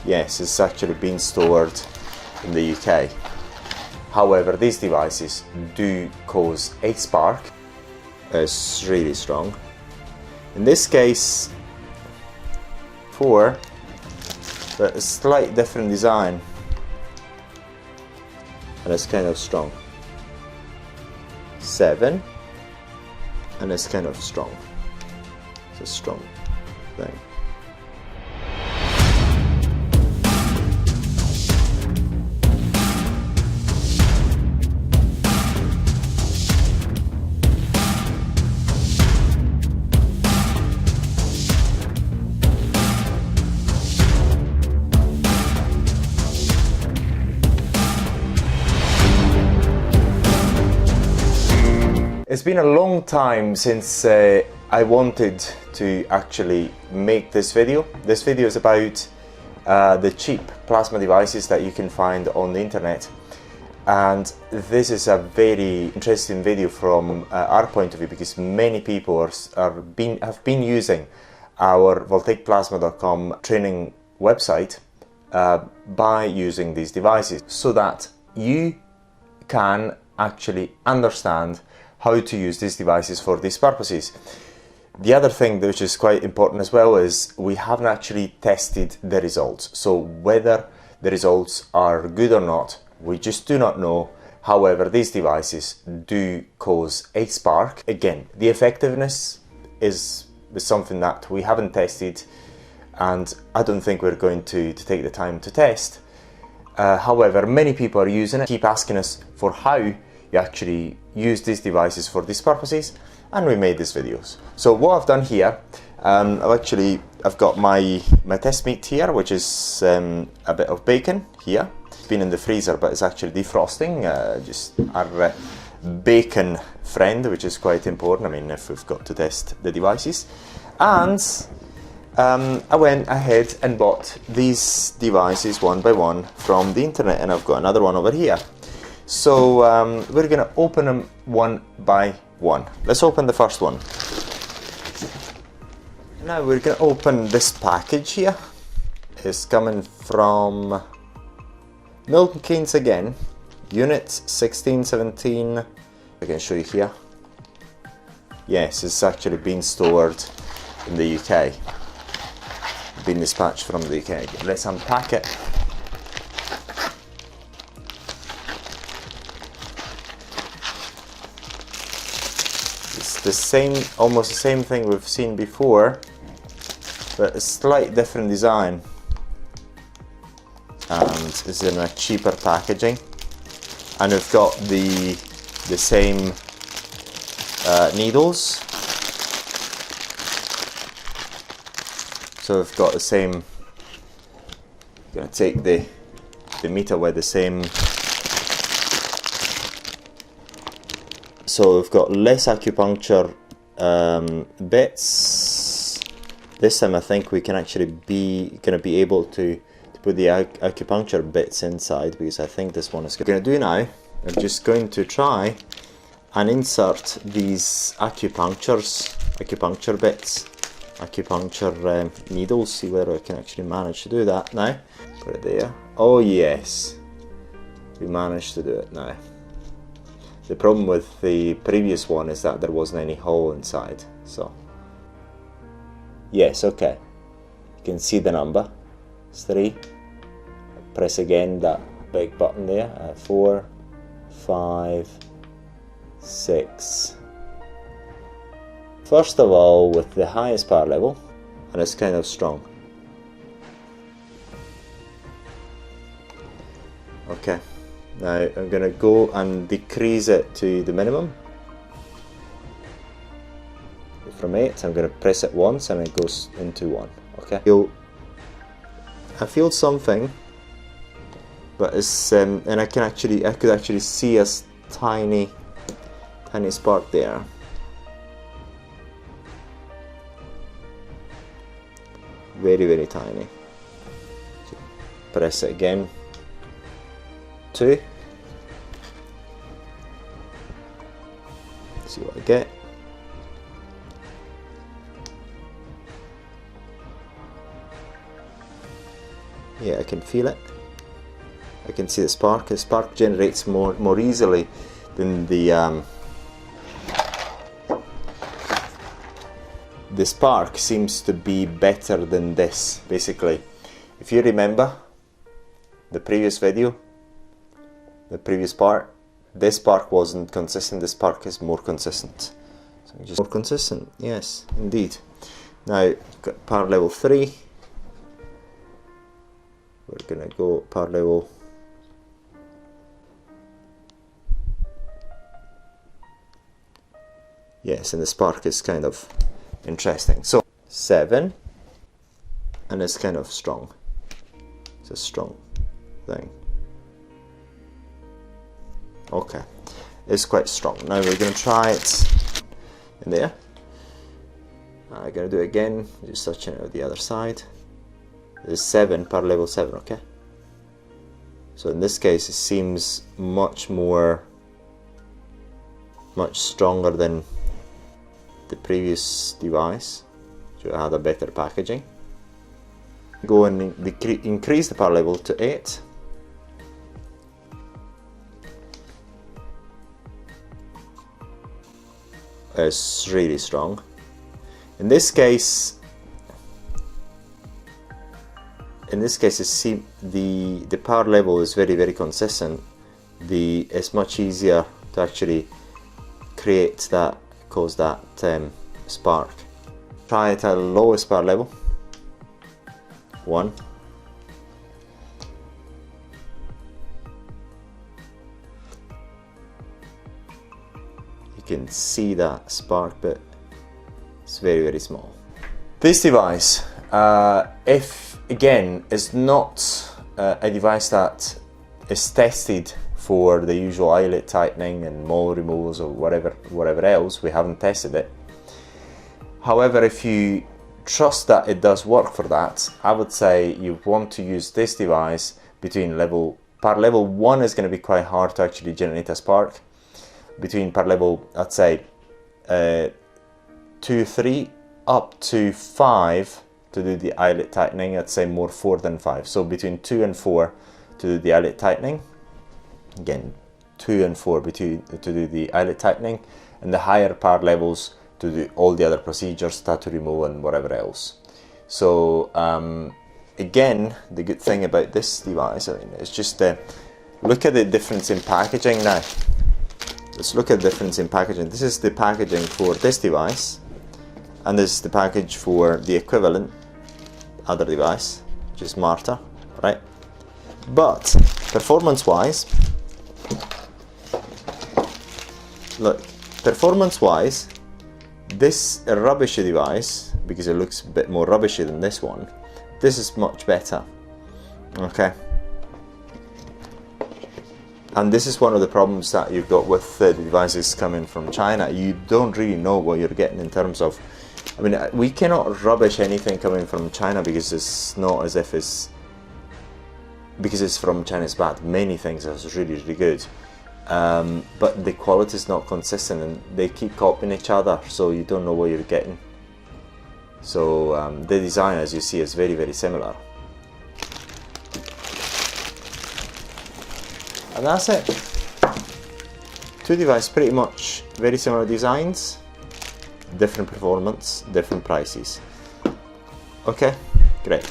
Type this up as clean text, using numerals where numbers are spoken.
Yes, it's actually been stored in the UK. However, these devices do cause a spark. It's really strong. In this case, 4, but a slight different design, and it's kind of strong. 7, and it's kind of strong. It's a strong thing. It's been a long time since I wanted to actually make this video. This video is about the cheap plasma devices that you can find on the internet, and this is a very interesting video from our point of view, because many people have been using our voltaicplasma.com training website by using these devices, so that you can actually understand how to use these devices for these purposes. The other thing which is quite important as well is we haven't actually tested the results. So whether the results are good or not, we just do not know. However, these devices do cause a spark. Again, the effectiveness is something that we haven't tested, and I don't think we're going to take the time to test. However, many people are using it, keep asking us for how you actually use these devices for these purposes, and we made these videos. So what I've done here, I've got my test meat here, which is a bit of bacon here. It's been in the freezer, but it's actually defrosting, just our bacon friend, which is quite important. I mean, if we've got to test the devices. And I went ahead and bought these devices one by one from the internet, and I've got another one over here. So we're going to open them one by one. Let's open the first one. Now we're going to open this package here. It's coming from Milton Keynes again, unit 1617. I can show you here. Yes, it's actually been stored in the UK. Been dispatched from the UK. Let's unpack it. The same, almost the same thing we've seen before, but a slight different design, and it's in a cheaper packaging, and we've got the same needles. So we've got the same. I'm gonna take the meter with the same. So we've got less acupuncture bits. This time I think we can actually be able to put the acupuncture bits inside, because I think this one is going to do now. I'm just going to try and insert these acupuncture bits, acupuncture needles. See whether I can actually manage to do that now. Put it there. Oh yes, we managed to do it now. The problem with the previous one is that there wasn't any hole inside. So yes, okay, you can see the number. It's 3. Press again that big button there. 4, 5, 6. First of all, with the highest power level, and it's kind of strong. Okay. Now I'm going to go and decrease it to the minimum. From 8, I'm going to press it once and it goes into 1. Okay. I feel something, but it's and I could actually see a tiny spark there. Very, very tiny. Press it again. 2. See what I get. Yeah, I can feel it. I can see the spark. The spark generates more easily than the spark seems to be better than this. Basically, if you remember the previous video, the previous part, this spark wasn't consistent. This spark is more consistent. So just more consistent. Yes, indeed. Now, got power level 3. We're gonna go power level. Yes, and the spark is kind of interesting. So 7, and it's kind of strong. It's a strong thing. Okay, it's quite strong. Now we're going to try it in there. I'm going to do it again, just touching it with the other side. This is 7, power level 7, okay? So in this case it seems much stronger than the previous device, which had a better packaging. Go and increase the power level to 8. It's really strong. In this case, the power level is very consistent. It's much easier to actually create that, cause that spark. Try it at the lowest power level. 1. You can see that spark, but it's very small. This device, if again, is not a device that is tested for the usual eyelid tightening and mole removals or whatever else. We haven't tested it. However, if you trust that it does work for that, I would say you want to use this device between power level 1 is going to be quite hard to actually generate a spark. Between power level, I'd say 2, 3 up to 5 to do the eyelid tightening. I'd say more 4 than 5. So between 2 and 4 to do the eyelid tightening. Again, 2 and 4 to do the eyelid tightening, and the higher power levels to do all the other procedures, tattoo removal and whatever else. So again, the good thing about this device, I mean, is just look at the difference in packaging now. Let's look at the difference in packaging. This is the packaging for this device, and this is the package for the equivalent other device, which is Marta, right? But performance-wise, look, performance-wise, this rubbishy device, because it looks a bit more rubbishy than this one, this is much better, okay? And this is one of the problems that you've got with the devices coming from China. You don't really know what you're getting in terms of, I mean, we cannot rubbish anything coming from China because it's not as if because it's from China is bad. Many things are really good. But the quality is not consistent and they keep copying each other, so you don't know what you're getting. So the design, as you see, is very similar. And that's it. Two devices, pretty much very similar designs, different performance, different prices. Okay, great.